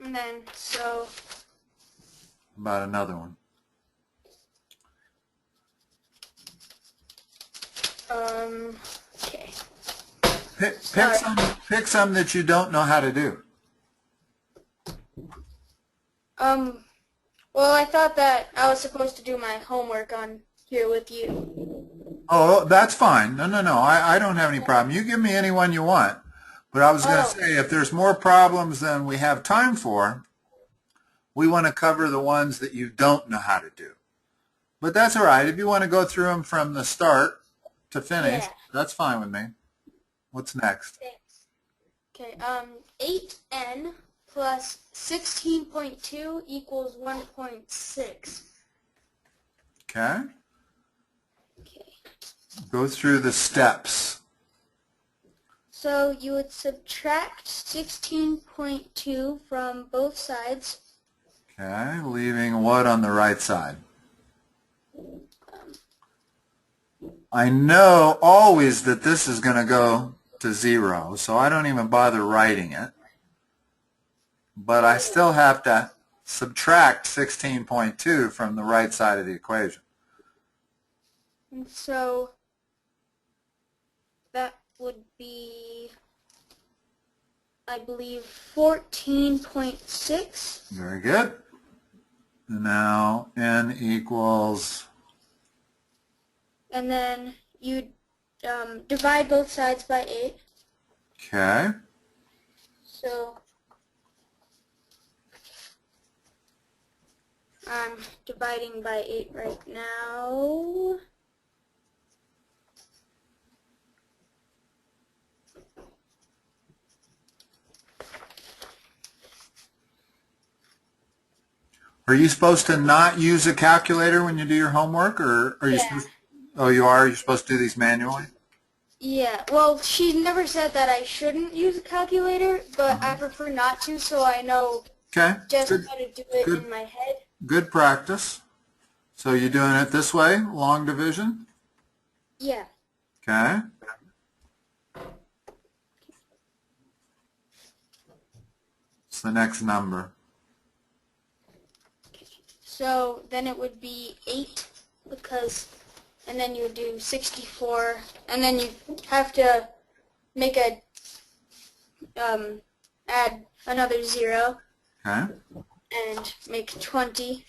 And then, so... About another one. Okay. Pick some that you don't know how to do. Well, I thought that I was supposed to do my homework on here with you. Oh, that's fine. No, I don't have any problem. You give me any one you want. But I was going to Oh, say, if there's more problems than we have time for, we want to cover the ones that you don't know how to do. But that's all right. If you want to go through them from the start to finish, yeah. that's fine with me. What's next? Thanks. Okay, 8n plus 16.2 equals 1.6. Okay. Okay. Go through the steps. So you would subtract 16.2 from both sides. Okay, leaving what on the right side? I know always that this is going to go to 0, so I don't even bother writing it. But I still have to subtract 16.2 from the right side of the equation. And so that would be, I believe, 14.6. Very good. And now n equals... And then you divide both sides by 8. Okay. So I'm dividing by 8 right now. Are you supposed to not use a calculator when you do your homework, or are you supposed? Oh, you are. You're supposed to do these manually. Yeah. Well, she never said that I shouldn't use a calculator, but I prefer not to, so I know Okay. just Good. how to do it Good. in my head. Good practice. So you're doing it this way, long division. Yeah. Okay. What's the next number? So then it would be 8 because, and then you would do 64, and then you have to make a, add another 0 Okay. and make 20.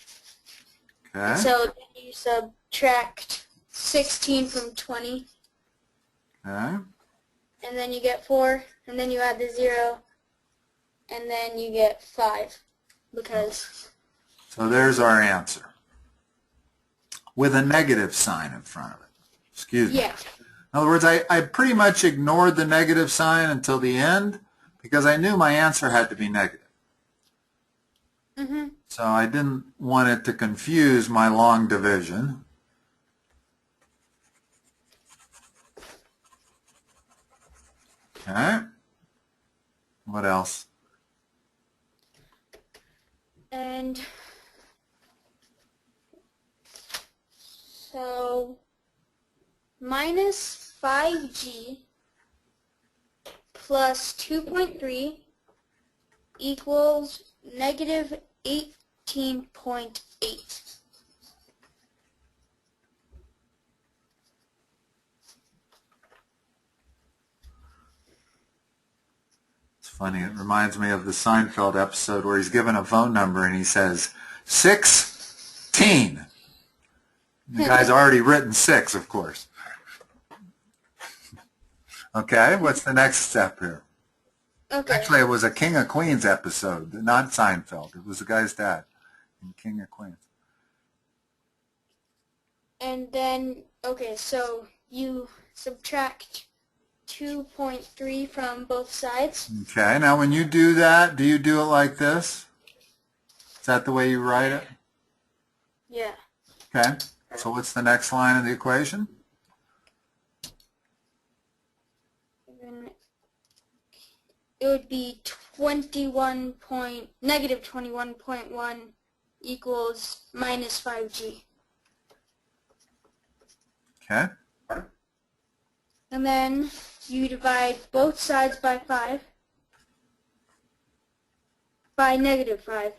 Okay. So then you subtract 16 from 20, Okay. and then you get 4, and then you add the 0, and then you get 5 because... So there's our answer with a negative sign in front of it. Excuse me. Yeah. In other words, I pretty much ignored the negative sign until the end because I knew my answer had to be negative. Mm-hmm. So I didn't want it to confuse my long division. Okay. What else? And so minus 5g plus 2.3 equals negative 18.8. It's funny. It reminds me of the Seinfeld episode where he's given a phone number and he says 16. The guy's already written 6, of course. Okay, what's the next step here? Okay. Actually, it was a King of Queens episode, not Seinfeld. It was the guy's dad in King of Queens. And then, okay, so you subtract 2.3 from both sides. Okay, now when you do that, do you do it like this? Is that the way you write it? Yeah. Okay, so what's the next line of the equation? It would be negative 21.1 equals minus 5g. Okay. And then you divide both sides by 5. by -5.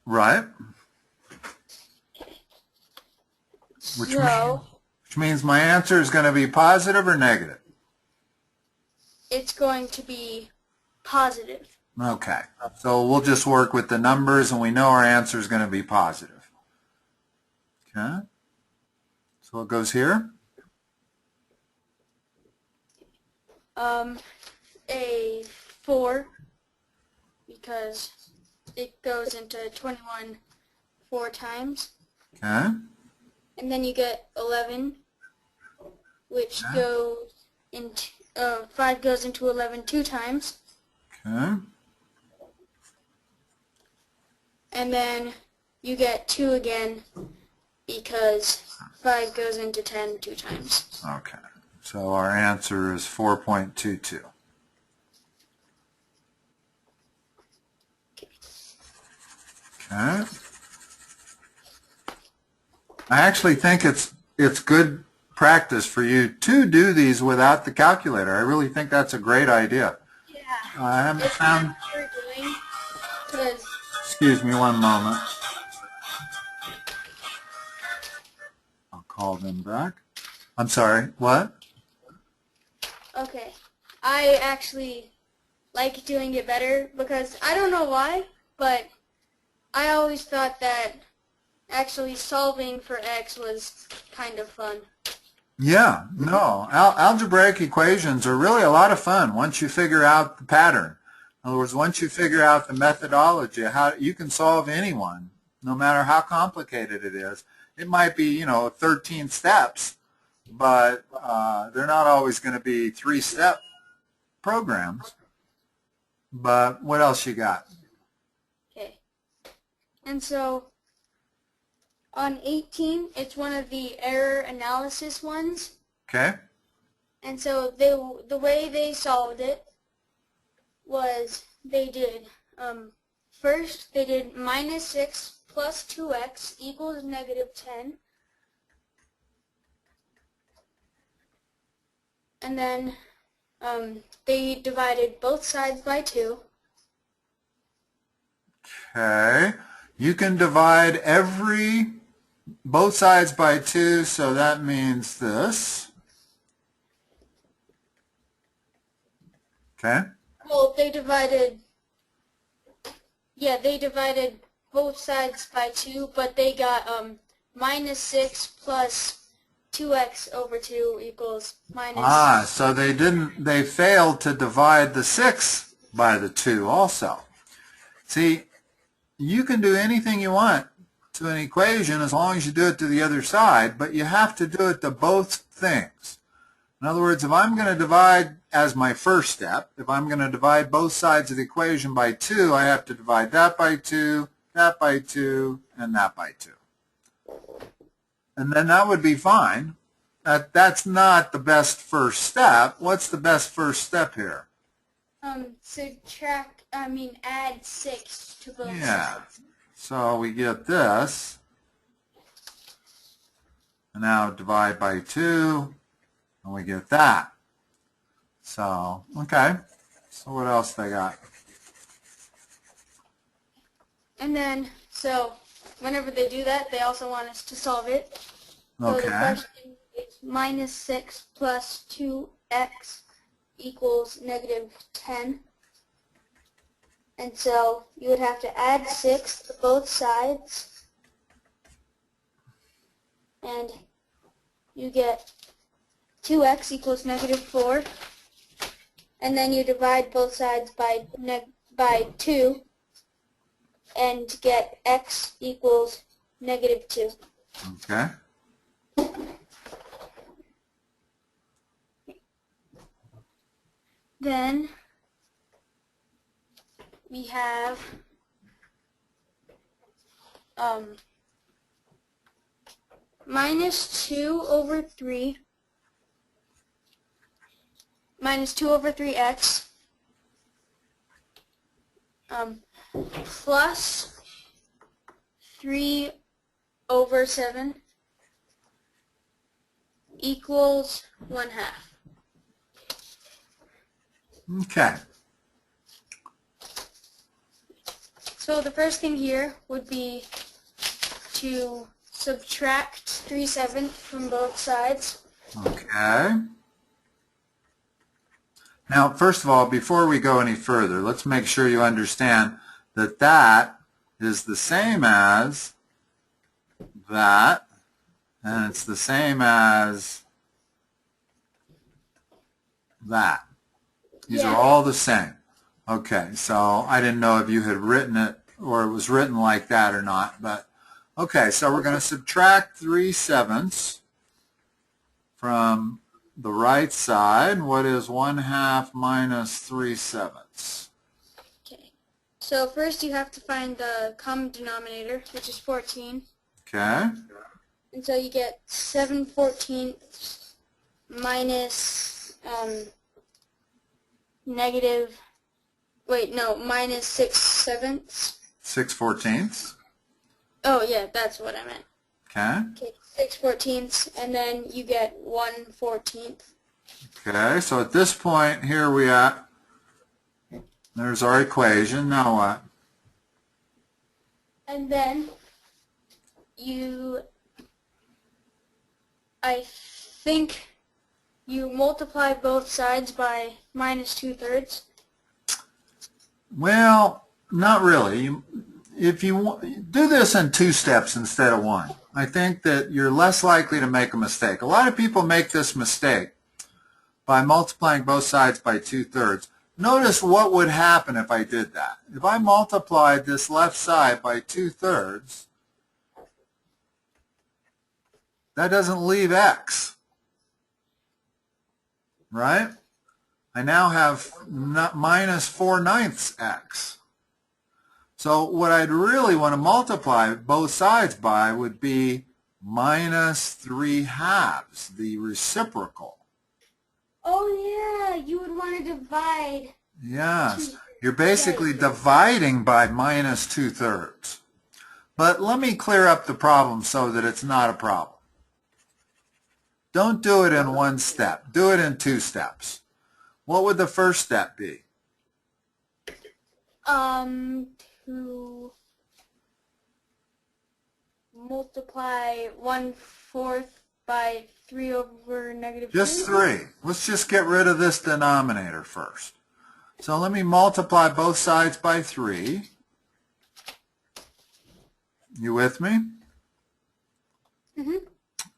Right. Which means my answer is going to be positive or negative? It's going to be positive. Okay. So we'll just work with the numbers, and we know our answer is going to be positive. Okay. So it goes here. A 4, because it goes into 21 4 times. Okay. And then you get 11, which goes into 5 goes into 11 2 times. Okay. And then you get 2 again, because 5 goes into 10 2 times. Okay. So our answer is 4.22. Okay. I actually think it's good practice for you to do these without the calculator. I really think that's a great idea. Yeah. I haven't found... What you're doing, 'cause Excuse me one moment. I'll call them back. I'm sorry, what? okay, I actually like doing it better because I don't know why, but I always thought that actually solving for x was kind of fun. Yeah, no. Algebraic equations are really a lot of fun once you figure out the pattern. In other words, once you figure out the methodology, how you can solve any one, no matter how complicated it is. It might be, 13 steps, but they're not always going to be 3-step programs. But what else you got? Okay, and so on 18, it's one of the error analysis ones. Okay. And so the way they solved it was they did, first they did -6 plus 2x equals -10. And then they divided both sides by 2. Okay. You can divide both sides by 2, so that means this. Okay. Well, they divided both sides by 2, but they got -6 plus 2x over 2 equals minus... So they failed to divide the 6 by the 2 also. See, you can do anything you want to an equation as long as you do it to the other side, but you have to do it to both things. In other words, if I'm going to divide as my first step, if I'm going to divide both sides of the equation by 2, I have to divide that by 2, that by 2, and that by 2. And then that would be fine. That's not the best first step. What's the best first step here? Add 6 to both Yeah. sides. So we get this. And now divide by 2, and we get that. So, okay. So what else they got? And then, so whenever they do that, they also want us to solve it. Okay. So the question is -6 plus 2x equals -10. And so you would have to add 6 to both sides. And you get 2x equals -4. And then you divide both sides by 2 and get x equals -2. Okay. Then we have -2 over 3 -2/3x plus 3/7 equals 1/2. Okay. So the first thing here would be to subtract 3/7 from both sides. Okay. Now, first of all, before we go any further, let's make sure you understand that that is the same as that, and it's the same as that. These are all the same. Okay, so I didn't know if you had written it or it was written like that or not, but okay, so we're going to subtract 3/7 from the right side. What is 1/2 minus 3/7? Okay. So first you have to find the common denominator, which is 14. Okay. And so you get 7/14 minus minus 6/7. 6/14. Oh yeah, that's what I meant. Okay. Okay, 6/14, and then you get 1/14. Okay, so at this point, here we are. There's our equation. Now what? And then I think you multiply both sides by minus 2/3. Well, not really. If you do this in 2 steps instead of 1, I think that you're less likely to make a mistake. A lot of people make this mistake by multiplying both sides by 2/3. Notice what would happen if I did that. If I multiplied this left side by 2/3, that doesn't leave x, right? I now have minus 4/9 x. So what I'd really want to multiply both sides by would be minus 3/2, the reciprocal. Oh yeah, you would want to divide. Yes, you're basically dividing by minus 2/3. But let me clear up the problem so that it's not a problem. Don't do it in 1 step. Do it in 2 steps. What would the first step be? To multiply 1/4 by 3 over negative 2. Just 3. Let's just get rid of this denominator first. So let me multiply both sides by 3. You with me? Mm-hmm.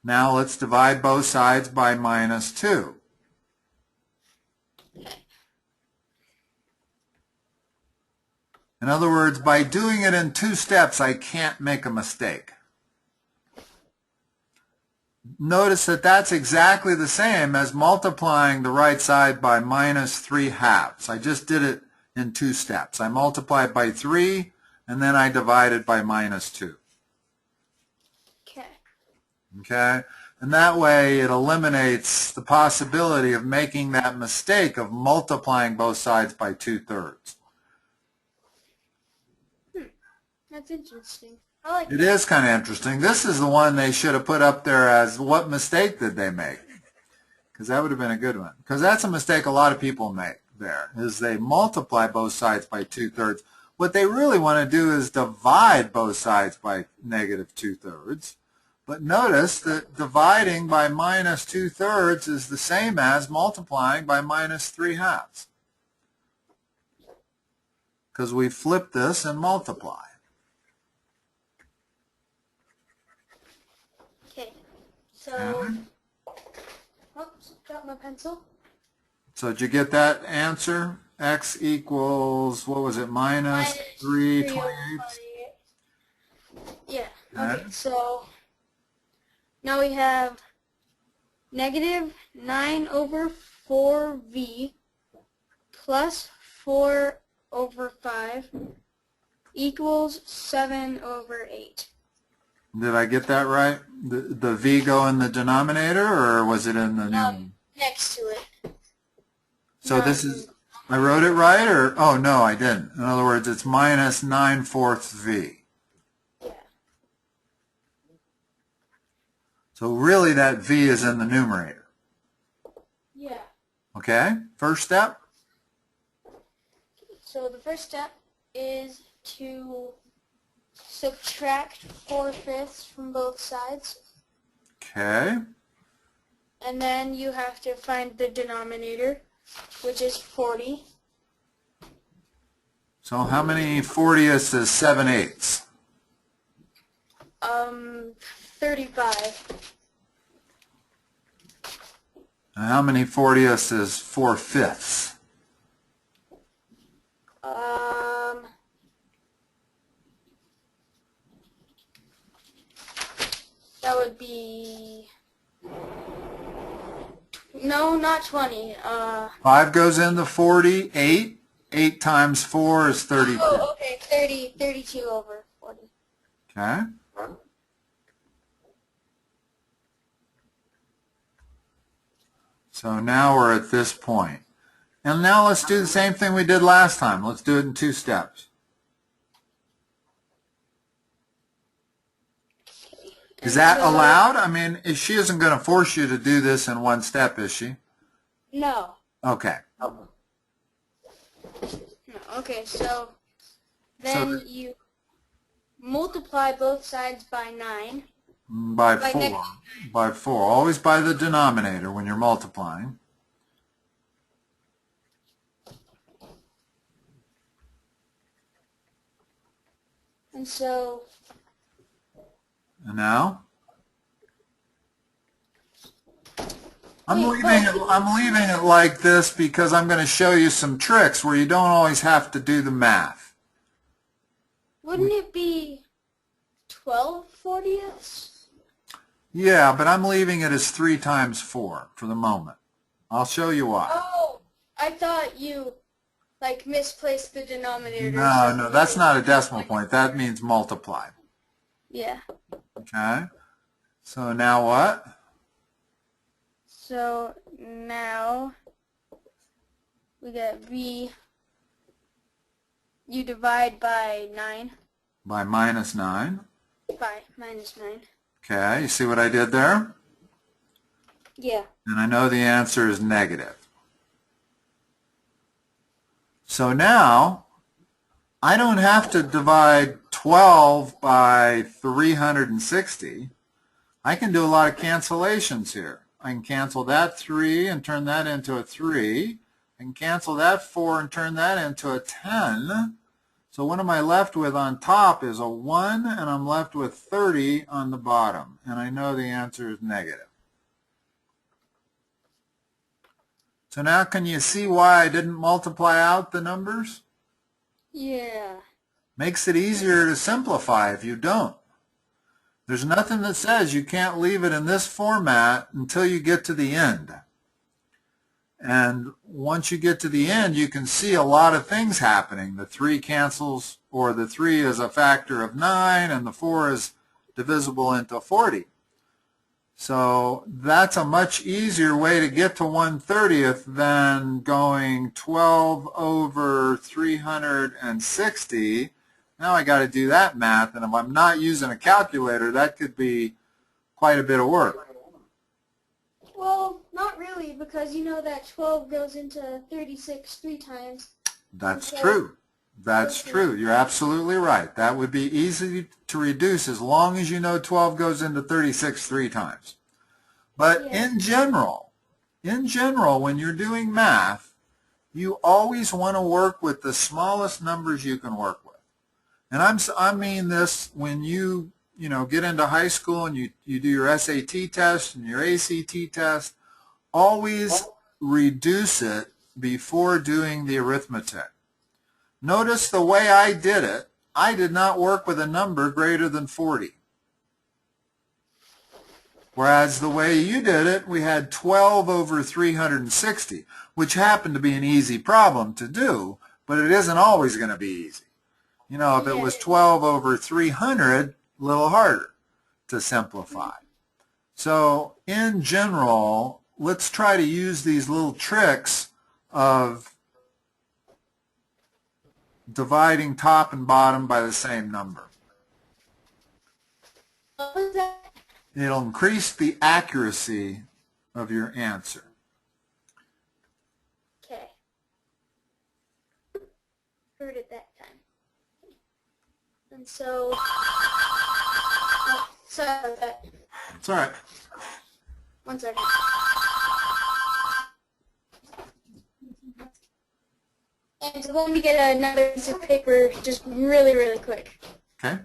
Now let's divide both sides by minus 2. In other words, by doing it in 2 steps, I can't make a mistake. Notice that that's exactly the same as multiplying the right side by minus 3/2. I just did it in 2 steps. I multiplied by 3, and then I divided by minus 2. Okay. Okay? And that way it eliminates the possibility of making that mistake of multiplying both sides by 2/3. That's interesting. I like It that. is kind of interesting. This is the one they should have put up there as what mistake did they make? Because that would have been a good one. Because that's a mistake a lot of people make there, is they multiply both sides by 2/3. What they really want to do is divide both sides by negative 2/3. But notice that dividing by minus 2/3 is the same as multiplying by minus 3/2. Because we flip this and multiply. Okay. So, oops, got my pencil. So did you get that answer? X equals, what was it, minus 3/28? Yeah. Okay, so now we have negative 9 over 4v plus 4 over 5 equals 7 over 8. Did I get that right? The v go in the denominator, or was it in the numerator? Next to it. So this is, I wrote it right, or, oh no, I didn't. In other words, it's minus 9/4 v. Yeah. So really that v is in the numerator. Yeah. Okay, first step? So the first step is to subtract 4/5 from both sides. Okay. And then you have to find the denominator, which is 40. So how many 40ths is 7/8? 35. And how many 40ths is 4/5? That would be, no, not 20. 5 goes into 40, 8. 8 times 4 is 32. Oh, okay, 32 over 40. Okay. So now we're at this point. And now let's do the same thing we did last time. Let's do it in 2 steps. Is that allowed? I mean, she isn't going to force you to do this in 1 step, is she? No. Okay. No. Okay, so then you multiply both sides by 9. By 4. By 4. Always by the denominator when you're multiplying. And so... And now? I'm leaving it like this because I'm going to show you some tricks where you don't always have to do the math. Wouldn't it be 12/40ths? Yeah, but I'm leaving it as 3 times 4 for the moment. I'll show you why. Oh, I thought you, like, misplaced the denominator. No, that's not a decimal point. That means multiply. Yeah. Okay. So now what? So now we got you divide by 9. By minus 9. By minus 9. Okay, you see what I did there? Yeah. And I know the answer is negative. So now I don't have to divide 12 by 360. I can do a lot of cancellations here. I can cancel that 3 and turn that into a 3. I can cancel that 4 and turn that into a 10. So what am I left with on top is a 1, and I'm left with 30 on the bottom. And I know the answer is negative. So now can you see why I didn't multiply out the numbers? Yeah. Makes it easier to simplify if you don't. There's nothing that says you can't leave it in this format until you get to the end. And once you get to the end, you can see a lot of things happening. The 3 cancels, or the 3 is a factor of 9, and the 4 is divisible into 40. So that's a much easier way to get to 1/30th than going 12 over 360. Now I got to do that math, and if I'm not using a calculator, that could be quite a bit of work. Well, not really, because you know that 12 goes into 36 3 times. That's true. That's true. You're absolutely right. That would be easy to reduce as long as you know 12 goes into 36 3 times. But in general, when you're doing math, you always want to work with the smallest numbers you can work with. And I mean this when you get into high school and you do your SAT test and your ACT test, always reduce it before doing the arithmetic. Notice the way I did it, I did not work with a number greater than 40. Whereas the way you did it, we had 12 over 360, which happened to be an easy problem to do, but it isn't always going to be easy. You know, if it was 12 over 300, a little harder to simplify. So in general, let's try to use these little tricks of dividing top and bottom by the same number. What was that? It'll increase the accuracy of your answer. Okay. Heard it that time. And so, oh, sorry about that. It's all right. 1 second. And so let me get another piece of paper just really, really quick. Okay.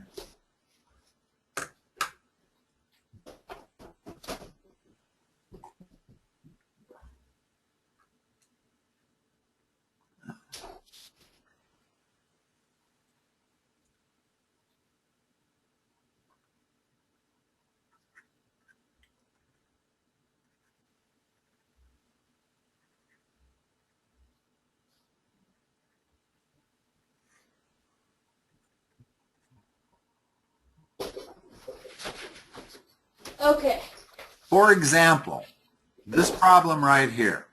Okay. For example, this problem right here.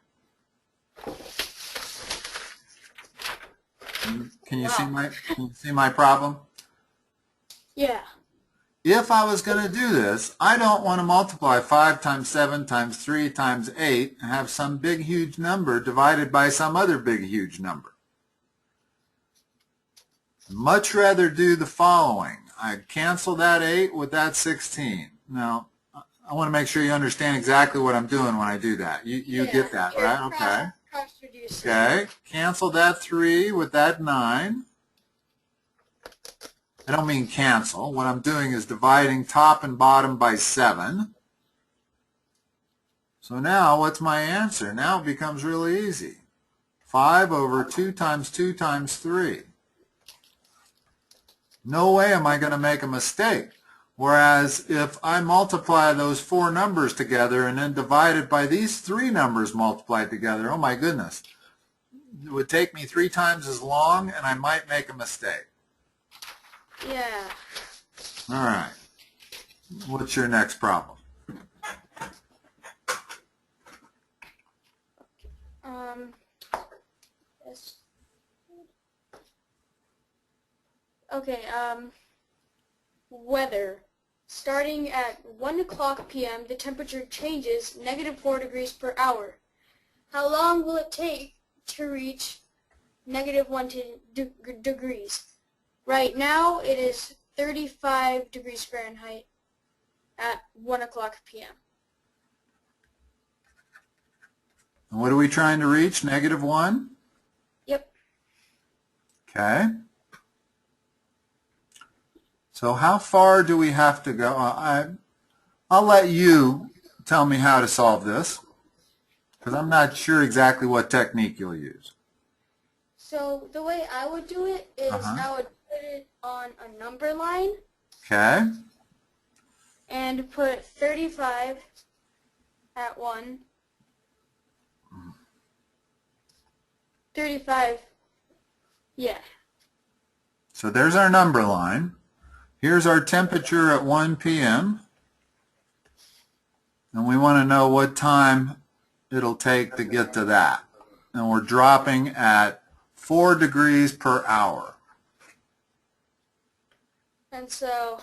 Can you see my problem? Yeah. If I was going to do this, I don't want to multiply 5 times 7 times 3 times 8 and have some big huge number divided by some other big huge number. Much rather do the following. I cancel that 8 with that 16. Now, I want to make sure you understand exactly what I'm doing when I do that. You get that, right? Okay. Okay. Cancel that 3 with that 9. I don't mean cancel. What I'm doing is dividing top and bottom by 7. So now, what's my answer? Now it becomes really easy. 5 over 2 times 2 times 3. No way am I going to make a mistake. Whereas if I multiply those 4 numbers together and then divide it by these 3 numbers multiplied together, oh my goodness, it would take me 3 times as long and I might make a mistake. Yeah. All right. What's your next problem? Yes. Okay, weather. Starting at 1 o'clock p.m., the temperature changes -4 degrees per hour. How long will it take to reach -1 degrees? Right now, it is 35 degrees Fahrenheit at 1 o'clock p.m. And what are we trying to reach? -1? Yep. Okay. So how far do we have to go? I'll let you tell me how to solve this, because I'm not sure exactly what technique you'll use. So the way I would do it is I would put it on a number line. Okay. And put 35 at 1. 35, yeah. So there's our number line. Here's our temperature at 1 p.m. And we want to know what time it'll take to get to that. And we're dropping at 4 degrees per hour. And so,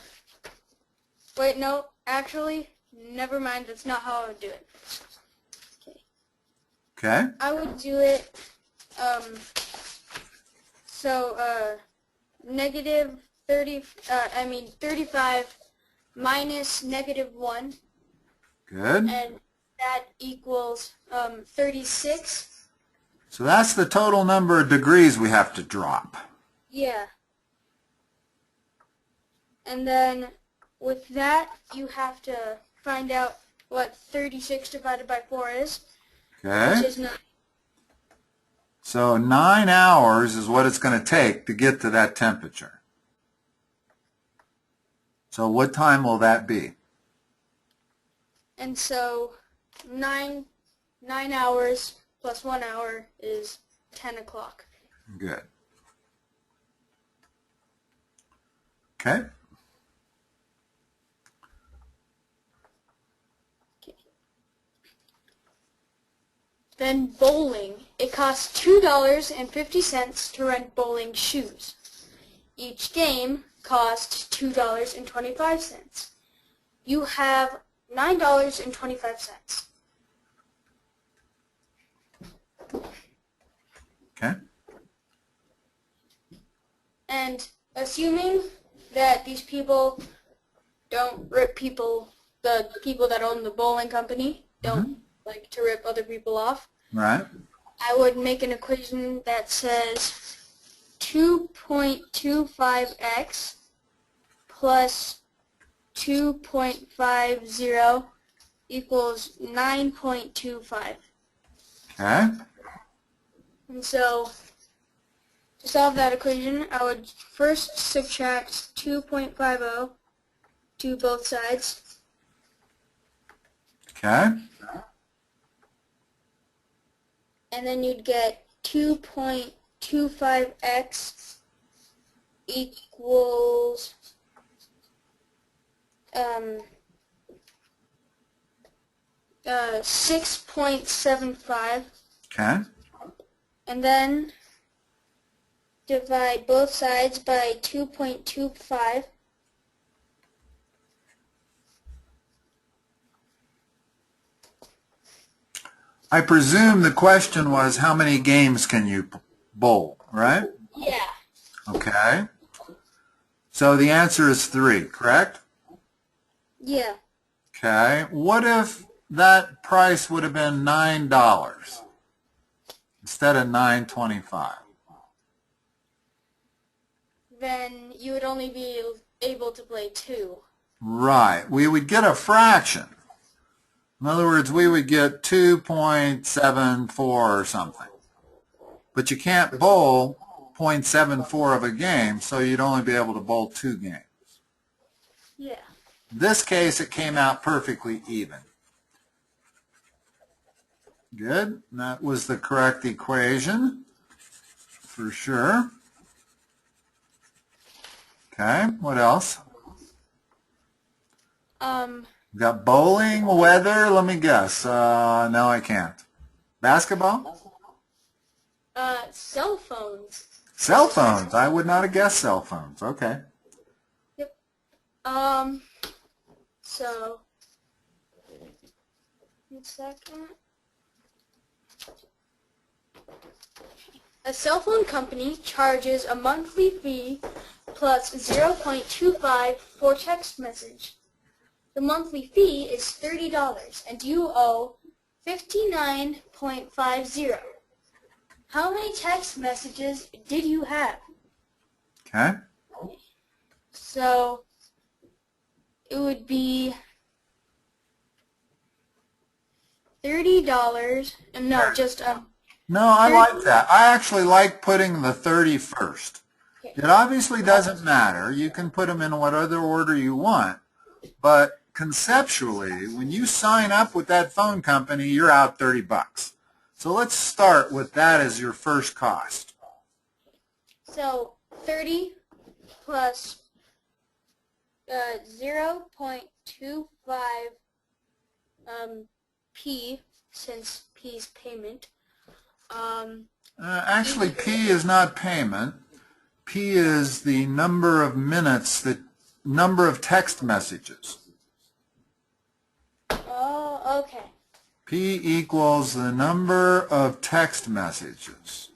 wait, no, actually, never mind, that's not how I would do it. Okay. Okay. I would do it, -35 minus -1. Good. And that equals 36. So that's the total number of degrees we have to drop. Yeah. And then with that, you have to find out what 36 divided by 4 is. Okay. Which is 9. So 9 hours is what it's going to take to get to that temperature. So what time will that be? And so 9 hours plus 1 hour is 10 o'clock. Good. Okay. Then bowling. It costs $2.50 to rent bowling shoes. Each game costs $2.25. You have $9.25. Okay. And assuming that these people don't rip the people that own the bowling company don't like to rip other people off. Right. I would make an equation that says 2.25x plus 2.50 equals 9.25. Okay. And so, to solve that equation, I would first subtract 2.50 to both sides. Okay. And then you'd get 2.25x equals 6.75. Okay. And then divide both sides by 2.25. I presume the question was how many games can you bowl, right? Yeah. Okay. So the answer is 3, correct? Yeah. Okay. What if that price would have been $9 instead of $9.25? Then you would only be able to play 2. Right. We would get a fraction. In other words, we would get 2.74 or something. But you can't bowl 0.74 of a game, so you'd only be able to bowl 2 games. Yeah. In this case, it came out perfectly even. Good. That was the correct equation, for sure. Okay, what else? We got bowling, weather, let me guess. No, I can't. Basketball? Cell phones. Cell phones. I would not have guessed cell phones. Okay. Yep. So, 1 second. A cell phone company charges a monthly fee plus 0.25 for text message. The monthly fee is $30 and you owe $59.50. How many text messages did you have? Okay. So it would be $30 and no, just No, I like that. I actually like putting the 30 first. It obviously doesn't matter. You can put them in whatever order you want. But conceptually, when you sign up with that phone company, you're out $30. So let's start with that as your first cost. So 30 plus 0.25 P, since P is payment. Actually, P is not payment. P is the number of minutes, the number of text messages. Oh, okay. P equals the number of text messages.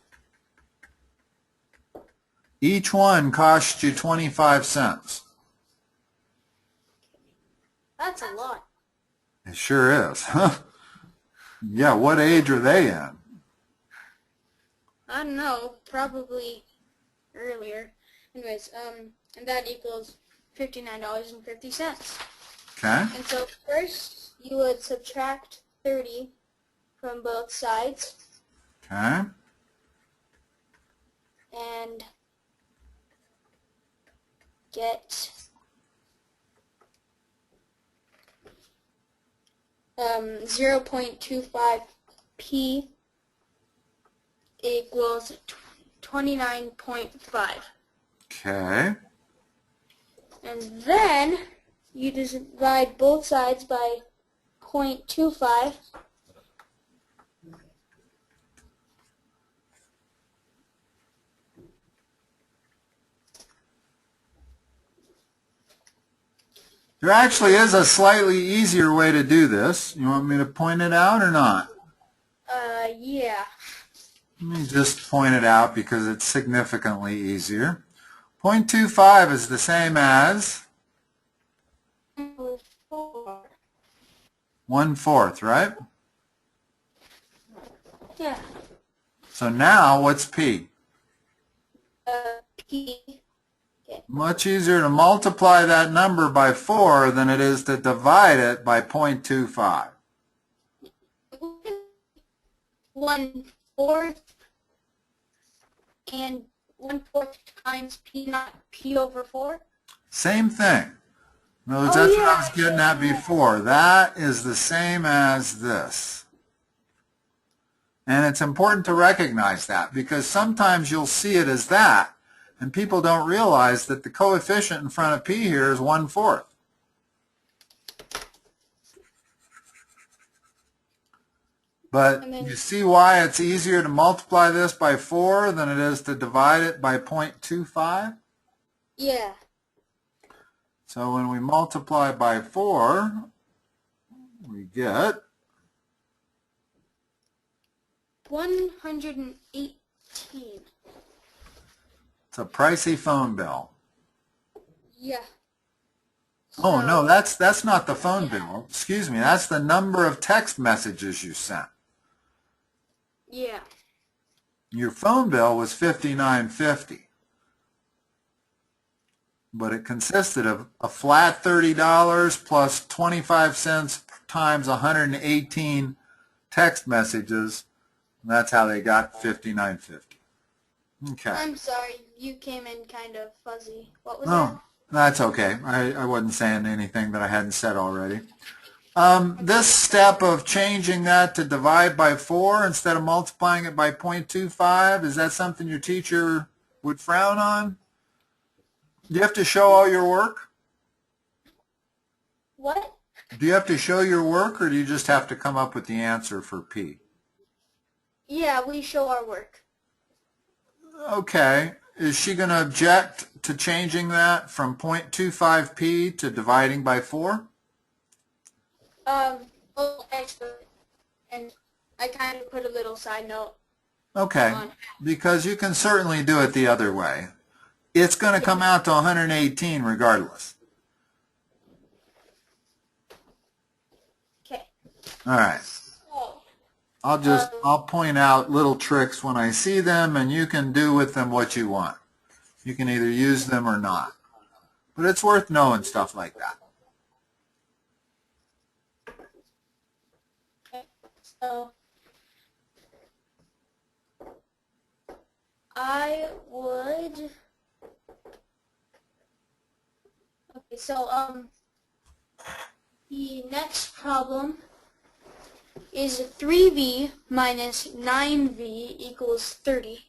Each one costs you 25 cents. That's a lot. It sure is. Yeah, what age are they in? I don't know, probably earlier. Anyways, and that equals $59.50. Okay. And so first you would subtract 30 from both sides. Okay. And get 0.25 P equals 29.5. Okay. And then you divide both sides by 0.25. There actually is a slightly easier way to do this. You want me to point it out or not? Yeah. Let me just point it out because it's significantly easier. 0.25 is the same as 1/4, right? Yeah. So now what's P? P. Okay. Much easier to multiply that number by 4 than it is to divide it by 0.25. 1/4 and 1/4 times P, not P over 4? Same thing. In other words, Oh, that's what I yeah. was getting at before. That is the same as this. And it's important to recognize that because sometimes you'll see it as that, and people don't realize that the coefficient in front of P here is 1/4. But you see why it's easier to multiply this by 4 than it is to divide it by 0.25? Yeah. So when we multiply by 4, we get 118. it's a pricey phone bill. Yeah. Oh, no, that's not the phone bill. Excuse me, that's the number of text messages you sent. Yeah. Your phone bill was $59.50, but it consisted of a flat $30 plus 25 cents times 118 text messages, and that's how they got $59.50. Okay. I'm sorry, you came in kind of fuzzy. What was Oh, that's okay. I wasn't saying anything that I hadn't said already. This step of changing that to divide by 4 instead of multiplying it by 0.25, is that something your teacher would frown on? Do you have to show all your work? What? Do you have to show your work, or do you just have to come up with the answer for P? Yeah, we show our work. Okay. Is she going to object to changing that from 0.25p to dividing by 4? Well, actually, and I kind of put a little side note Okay, on. because you can certainly do it the other way. It's going to come out to 118 regardless. Okay. All right. So, I'll point out little tricks when I see them, and you can do with them what you want. You can either use them or not. But it's worth knowing stuff like that. so I would. Okay, so the next problem is 3v minus 9v equals 30.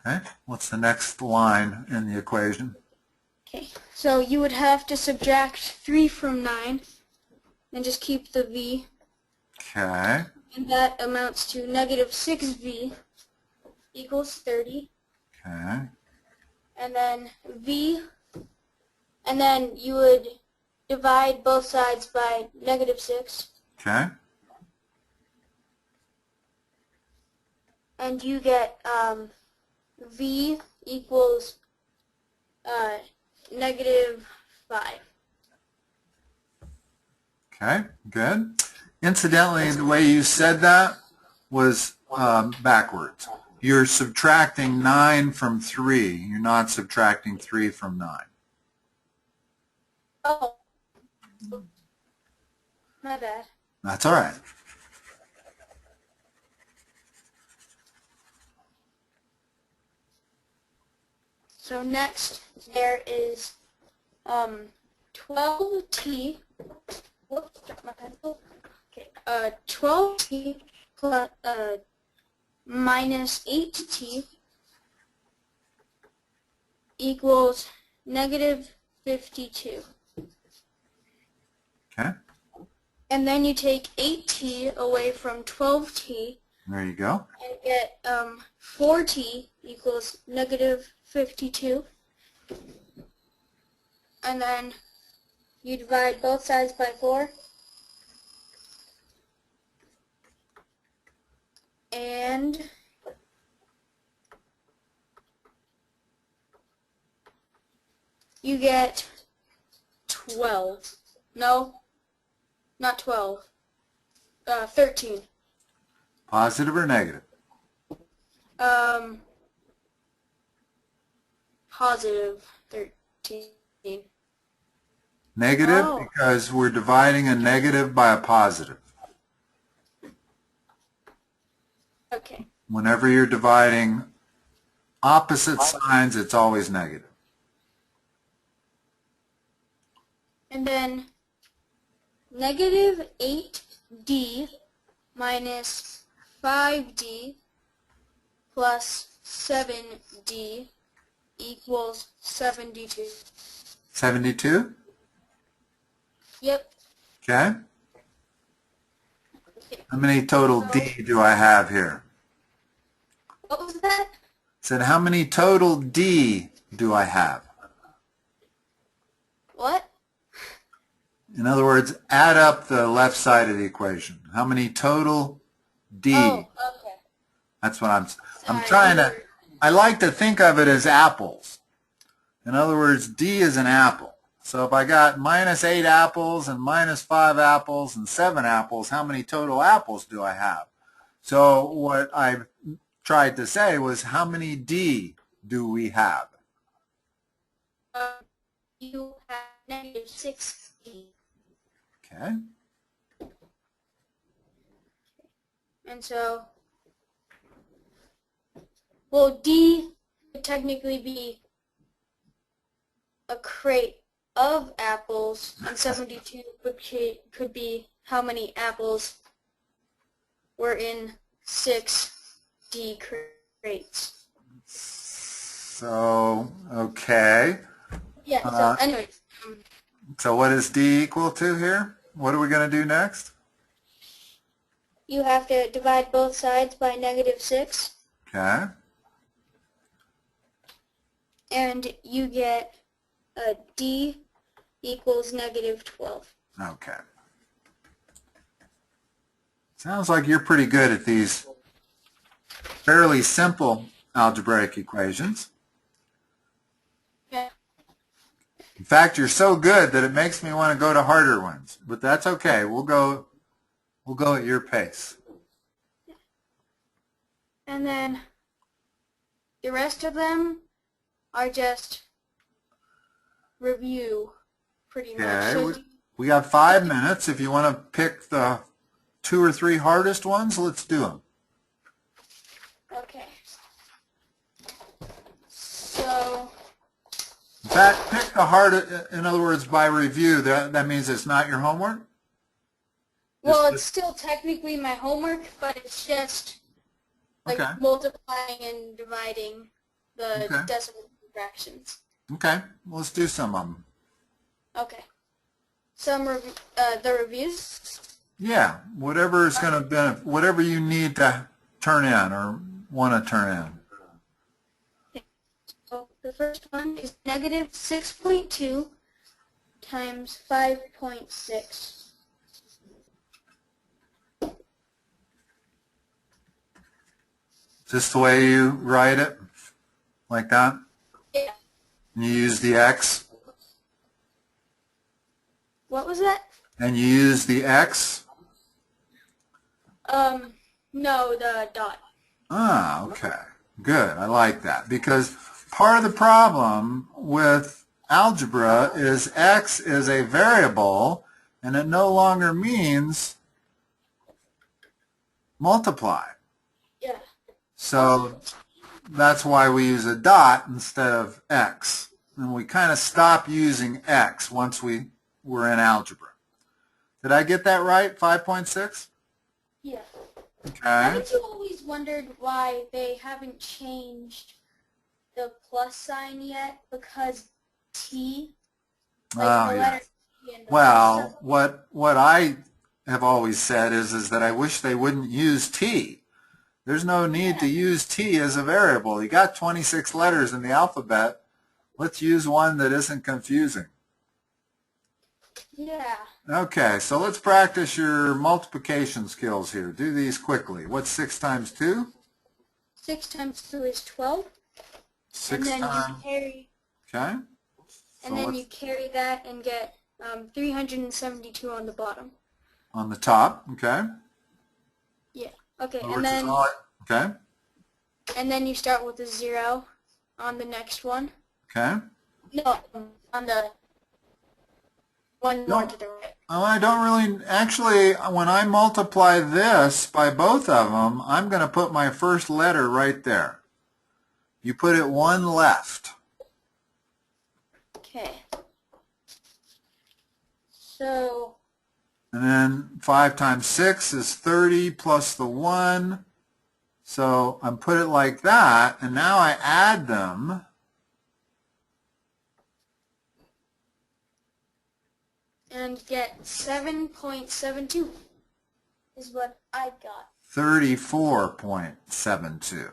Okay, what's the next line in the equation? Okay, so you would have to subtract 3 from 9 and just keep the v. Okay, And that amounts to negative 6v equals 30. okay, And then v, and then you would divide both sides by negative 6. okay, And you get v equals negative 5. okay, good. Incidentally, the way you said that was backwards. You're subtracting 9 from 3. You're not subtracting 3 from 9. Oh, my bad. That's all right. So next there is 12t. Whoops, dropped my pencil. Okay, 12t plus minus 8t equals negative 52. Okay, And then you take 8t away from 12t there you go. and get 4t equals negative 52. And then you divide both sides by 4. And you get 12. No, not 12. 13. Positive or negative? Positive 13. Negative Oh. because we're dividing a negative by a positive. Okay. Whenever you're dividing opposite signs, it's always negative. And then negative 8d minus 5d plus 7d equals 72. 72? Yep. Okay. How many total D do I have here? What was that? Said how many total D do I have? What? In other words, add up the left side of the equation. How many total D? Oh, okay. That's what I'm Sorry, trying to, I like to think of it as apples. In other words, D is an apple. So if I got minus 8 apples and minus 5 apples and 7 apples, how many total apples do I have? So what I tried to say was how many D do we have? You have negative 6d. Okay. And so, well, D would technically be a crate of apples, and 72 could be how many apples were in 6D crates. So, okay. Yeah, so anyways. So what is D equal to here? What are we going to do next? You have to divide both sides by negative 6. Okay. And you get a D equals negative 12. Okay. Sounds like you're pretty good at these fairly simple algebraic equations. Yeah. In fact, you're so good that it makes me want to go to harder ones. But that's okay. We'll go at your pace. And then the rest of them are just review, pretty much. Okay. So We got 5 minutes. If you want to pick the 2 or 3 hardest ones, let's do them. okay. So In fact, pick the hardest, in other words, by review, that means it's not your homework? well, it's still technically my homework, but it's just like Okay. multiplying and dividing the Okay. decimal fractions. Okay. Well, let's do some of them. Okay. The reviews. Yeah. Whatever is going to benefit, whatever you need to turn in or want to turn in. So the first one is negative 6.2 times 5.6. Is this the way you write it? Like that? Yeah. And you use the X? What was that? And you use the X? No, the dot. Ah, okay. Good. I like that. Because part of the problem with algebra is X is a variable and it no longer means multiply. Yeah. So that's why we use a dot instead of X. And we kind of stop using X once we were in algebra. Did I get that right? 5.6? Yeah. Okay. Haven't you always wondered why they haven't changed the plus sign yet? Because T, like Oh, the yeah. letter T and the Well, what I have always said is that I wish they wouldn't use T. There's no need to use T as a variable. You got 26 letters in the alphabet. Let's use one that isn't confusing. Yeah. Okay, so let's practice your multiplication skills here. Do these quickly. What's 6 times 2? 6 times 2 is 12. 6 and then times... you carry Okay. and then you carry that and get 372 on the bottom. On the top, okay. Yeah. Okay, Which and then is all okay. And then you start with a 0 on the next one. Okay. No, on the one more to the right. Oh, I don't really, actually, when I multiply this by both of them, I'm going to put my first letter right there. You put it one left. Okay. So. And then 5 times 6 is 30 plus the 1. So I put it like that, and now I add them. And get 7.72 is what I got. 34.72.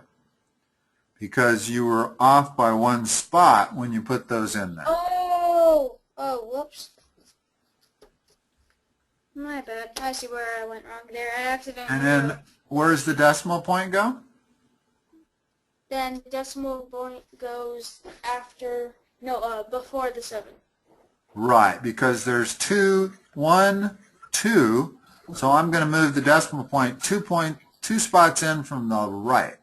Because you were off by one spot when you put those in there. Oh, whoops. My bad. I see where I went wrong there. I accidentally. And then where's the decimal point go? Then the decimal point goes after, no, before the 7. Right, because there's 2, 1, 2, so I'm going to move the decimal point 2 spots in from the right.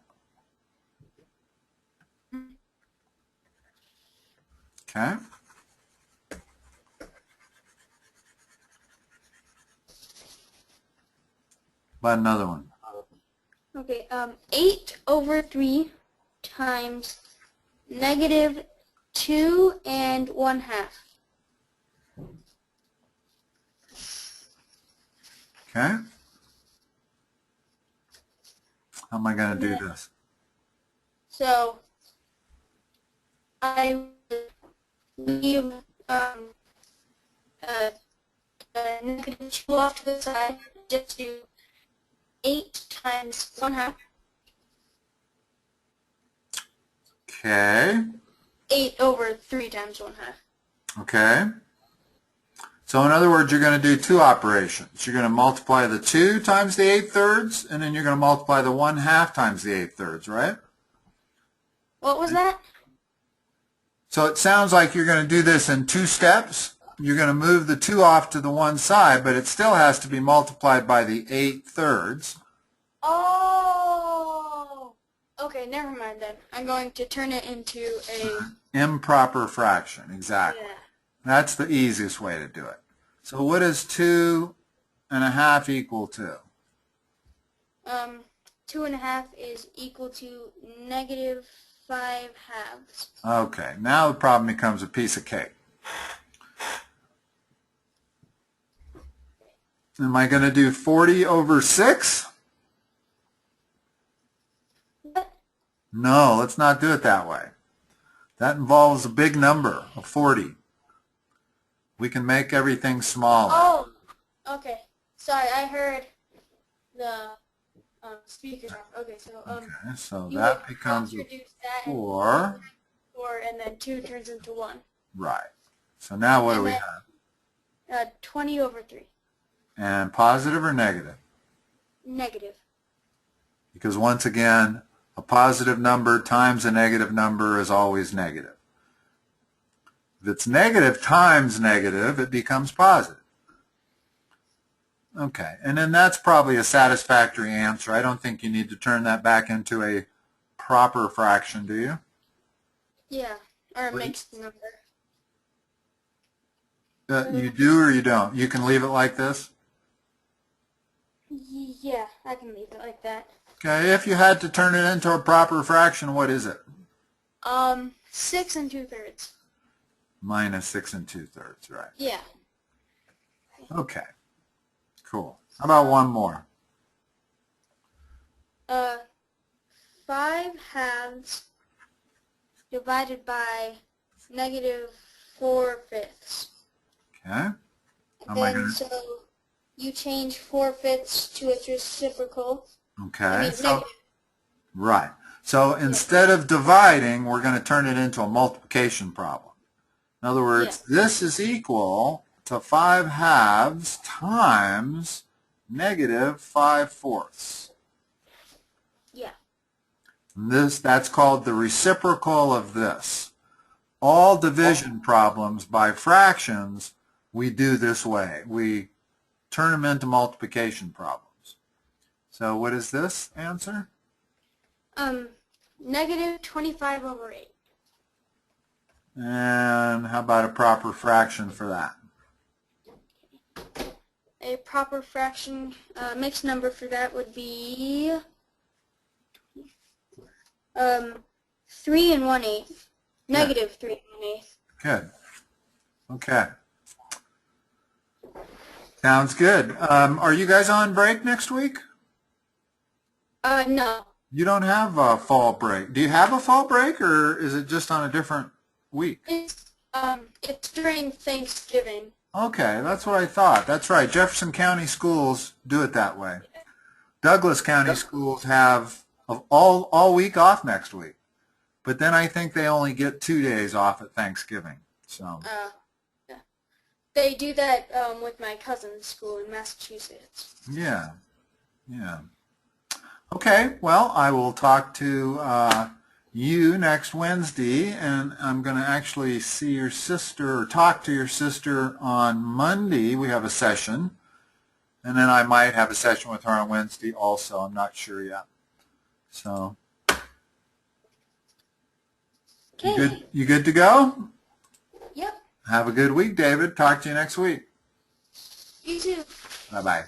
Okay. About another one. Okay, 8 over 3 times negative 2 and 1/2. Okay. How am I going to do this? So I leave negative 2 off to the side, just do 8 times 1/2. Okay. 8 over 3 times 1/2. Okay. So in other words, you're going to do 2 operations. You're going to multiply the 2 times the 8/3, and then you're going to multiply the 1/2 times the 8/3, right? What was that? So it sounds like you're going to do this in 2 steps. You're going to move the 2 off to the one side, but it still has to be multiplied by the 8/3. Oh! Okay, never mind then. I'm going to turn it into a improper fraction, exactly. Yeah. That's the easiest way to do it. So what does 2.5 equal to? 2.5 is equal to negative 5/2. Okay, now the problem becomes a piece of cake. Am I going to do 40 over 6? What? No, let's not do it that way. That involves a big number of 40. We can make everything smaller. Oh, okay. Sorry, I heard the speaker. Okay, so you that would becomes introduce that 4. 4, and then 2 turns into 1. Right. So now what do we then, have? 20 over 3. And positive or negative? Negative. Because once again, a positive number times a negative number is always negative. If it's negative times negative, it becomes positive. Okay, and then that's probably a satisfactory answer. I don't think you need to turn that back into a proper fraction, do you? Yeah, or a mixed number. You do or you don't? You can leave it like this? Yeah, I can leave it like that. Okay, if you had to turn it into a proper fraction, what is it? 6 2/3. Minus 6 2/3, right? Yeah. Okay, cool. How about one more? 5/2 divided by negative 4/5. Okay. And so you change 4/5 to its reciprocal. Okay. Negative. Right. So instead of dividing, we're going to turn it into a multiplication problem. In other words, this is equal to 5/2 times negative 5/4. Yeah. That's called the reciprocal of this. all division problems by fractions we do this way. We turn them into multiplication problems. So what is this answer? Negative 25 over 8. And how about a proper fraction for that? A proper fraction, mixed number for that would be 3 1/8. Negative 3 1/8. Good. Okay. Sounds good. Are you guys on break next week? No. You don't have a fall break. Do you have a fall break, or is it just on a different week? It's during Thanksgiving. Okay, that's what I thought. That's right. Jefferson County schools do it that way. Douglas County schools have all week off next week. But then I think they only get 2 days off at Thanksgiving. So. Yeah. They do that with my cousin's school in Massachusetts. Yeah. Yeah. Okay, well, I will talk to you next Wednesday, and I'm going to actually see your sister or talk to your sister on Monday. We have a session, and then I might have a session with her on Wednesday also. I'm not sure yet. So, Okay. you good to go? Yep. Have a good week, David. Talk to you next week. You too. Bye-bye.